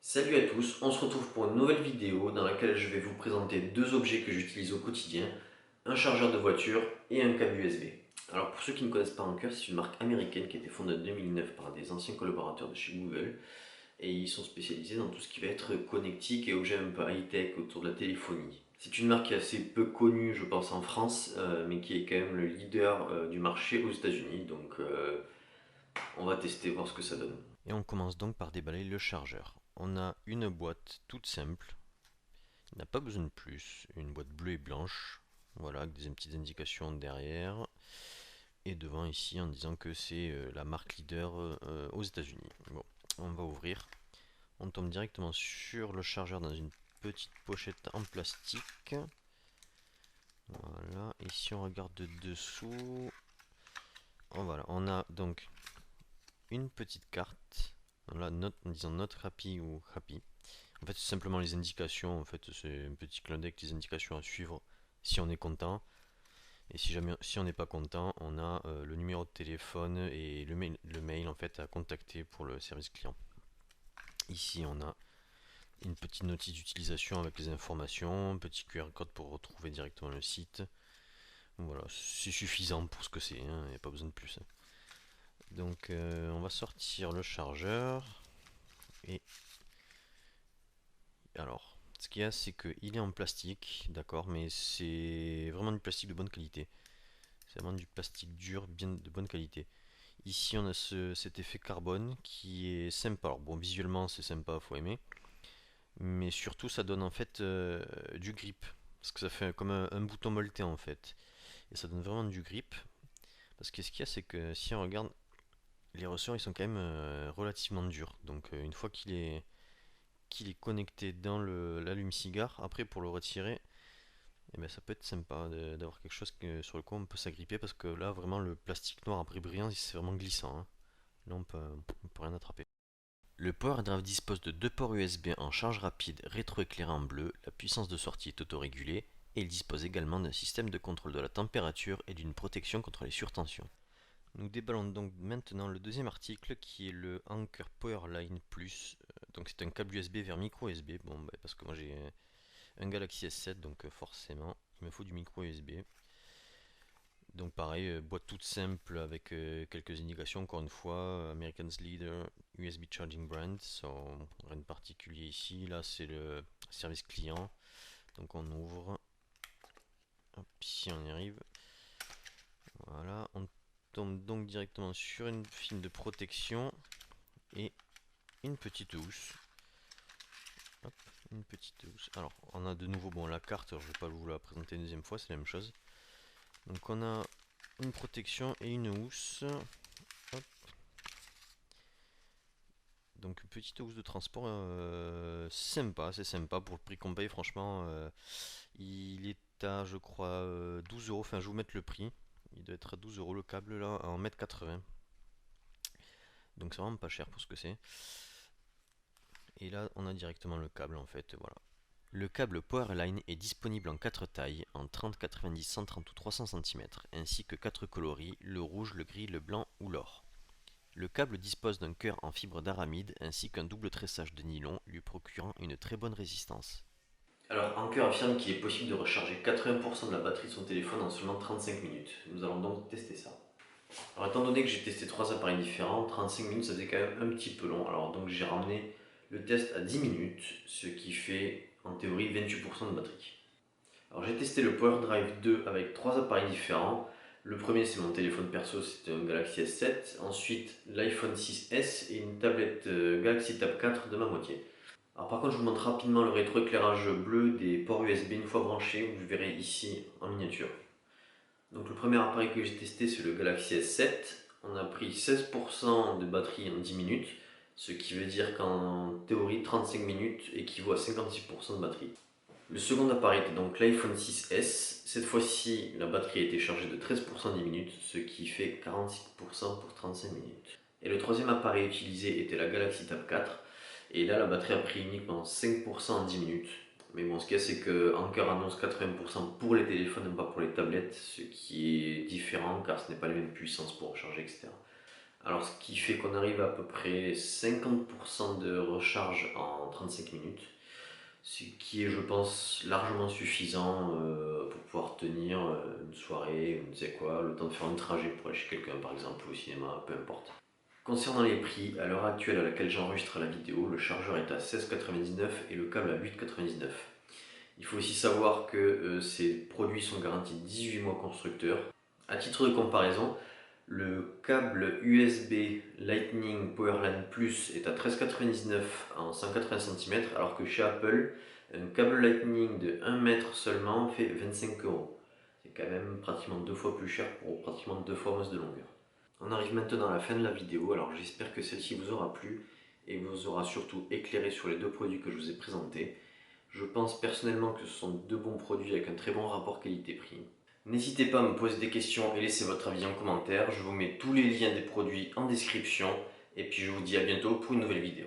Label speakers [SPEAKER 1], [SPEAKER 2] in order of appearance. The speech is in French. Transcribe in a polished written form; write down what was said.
[SPEAKER 1] Salut à tous, on se retrouve pour une nouvelle vidéo dans laquelle je vais vous présenter deux objets que j'utilise au quotidien, un chargeur de voiture et un câble USB. Alors pour ceux qui ne connaissent pas Anker, c'est une marque américaine qui a été fondée en 2009 par des anciens collaborateurs de chez Google et ils sont spécialisés dans tout ce qui va être connectique et objets un peu high-tech autour de la téléphonie. C'est une marque qui est assez peu connue je pense en France, mais qui est quand même le leader du marché aux États-Unis, donc on va tester, voir ce que ça donne.
[SPEAKER 2] Et on commence donc par déballer le chargeur. On a une boîte toute simple, il n'a pas besoin de plus, une boîte bleue et blanche, voilà, avec des petites indications derrière, et devant ici en disant que c'est la marque leader aux États-Unis. Bon, on va ouvrir, on tombe directement sur le chargeur dans une petite pochette en plastique. Voilà, et si on regarde de dessous, oh, voilà, on a donc une petite carte, voilà, en disant Not Happy ou Happy. En fait, c'est simplement les indications. En fait, c'est un petit clin d'œil avec les indications à suivre si on est content. Et si jamais si on n'est pas content, on a le numéro de téléphone et le mail en fait à contacter pour le service client. Ici, on a une petite notice d'utilisation avec les informations, un petit QR code pour retrouver directement le site. Voilà, c'est suffisant pour ce que c'est, hein, il n'y a pas besoin de plus. Donc, on va sortir le chargeur. Et alors, ce qu'il y a, c'est qu'il est en plastique, d'accord, mais c'est vraiment du plastique de bonne qualité. C'est vraiment du plastique dur, bien de bonne qualité. Ici, on a cet effet carbone qui est sympa. Alors, bon, visuellement, c'est sympa, faut aimer. Mais surtout, ça donne en fait du grip. Parce que ça fait comme un bouton molleté en fait. Et ça donne vraiment du grip. Parce que ce qu'il y a, c'est que si on regarde, les ressorts, ils sont quand même relativement durs. Donc, une fois qu'il est connecté dans l'allume-cigare, après, pour le retirer, eh ben, ça peut être sympa d'avoir quelque chose sur le quoi on peut s'agripper parce que là vraiment le plastique noir après brillant c'est vraiment glissant, hein. Là on peut rien attraper. Le Power Drive dispose de deux ports USB en charge rapide rétroéclairé en bleu, la puissance de sortie est autorégulée et il dispose également d'un système de contrôle de la température et d'une protection contre les surtensions. Nous déballons donc maintenant le deuxième article qui est le Anker Powerline Plus. Donc c'est un câble USB vers micro USB, bon bah, parce que moi j'ai un Galaxy S7 donc forcément il me faut du micro USB. Donc pareil, boîte toute simple avec quelques indications, encore une fois, American's Leader, USB Charging Brand, rien de particulier ici, là c'est le service client, donc on ouvre, hop, ici on y arrive, voilà, on tombe donc directement sur une film de protection et une petite housse, hop, une petite housse, alors on a de nouveau, bon la carte, je ne vais pas vous la présenter une deuxième fois, c'est la même chose, donc on a une protection et une housse. Hop. Donc petite housse de transport sympa, c'est sympa pour le prix qu'on paye franchement. Il est à je crois 12 euros, enfin je vais vous mettre le prix. Il doit être à 12 euros le câble là en 1,80 m. Donc c'est vraiment pas cher pour ce que c'est. Et là on a directement le câble en fait, voilà. Le câble Powerline est disponible en 4 tailles, en 30, 90, 130 ou 300 cm, ainsi que 4 coloris, le rouge, le gris, le blanc ou l'or. Le câble dispose d'un cœur en fibre d'aramide ainsi qu'un double tressage de nylon lui procurant une très bonne résistance.
[SPEAKER 1] Alors, Anker affirme qu'il est possible de recharger 80% de la batterie de son téléphone en seulement 35 minutes. Nous allons donc tester ça. Alors, étant donné que j'ai testé trois appareils différents, 35 minutes ça faisait quand même un petit peu long. Alors, donc j'ai ramené le test à 10 minutes, ce qui fait en théorie 28% de batterie. Alors, j'ai testé le Power Drive 2 avec trois appareils différents. Le premier, c'est mon téléphone perso, c'était un Galaxy S7. Ensuite, l'iPhone 6S et une tablette Galaxy Tab 4 de ma moitié. Alors par contre, je vous montre rapidement le rétroéclairage bleu des ports USB une fois branchés, vous verrez ici en miniature. Donc le premier appareil que j'ai testé, c'est le Galaxy S7. On a pris 16% de batterie en 10 minutes, ce qui veut dire qu'en théorie, 35 minutes équivaut à 56% de batterie. Le second appareil était donc l'iPhone 6S. Cette fois-ci, la batterie a été chargée de 13% en 10 minutes, ce qui fait 46% pour 35 minutes. Et le troisième appareil utilisé était la Galaxy Tab 4. Et là, la batterie a pris uniquement 5% en 10 minutes. Mais bon, ce qu'il y a, c'est que Anker annonce 80% pour les téléphones et pas pour les tablettes, ce qui est différent car ce n'est pas les mêmes puissances pour recharger, etc. Alors ce qui fait qu'on arrive à peu près 50% de recharge en 35 minutes, ce qui est je pense largement suffisant pour pouvoir tenir une soirée, ou ne sais quoi, le temps de faire un trajet pour aller chez quelqu'un par exemple, au cinéma, peu importe. Concernant les prix, à l'heure actuelle à laquelle j'enregistre la vidéo, le chargeur est à 16,99 € et le câble à 8,99 €. Il faut aussi savoir que ces produits sont garantis 18 mois constructeurs. À titre de comparaison, le câble USB Lightning Powerline Plus est à 13,99 € en 180 cm, alors que chez Apple, un câble Lightning de 1 mètre seulement fait 25 €. C'est quand même pratiquement 2 fois plus cher pour pratiquement 2 fois moins de longueur. On arrive maintenant à la fin de la vidéo, alors j'espère que celle-ci vous aura plu et vous aura surtout éclairé sur les deux produits que je vous ai présentés. Je pense personnellement que ce sont deux bons produits avec un très bon rapport qualité-prix. N'hésitez pas à me poser des questions et laisser votre avis en commentaire. Je vous mets tous les liens des produits en description. Et puis je vous dis à bientôt pour une nouvelle vidéo.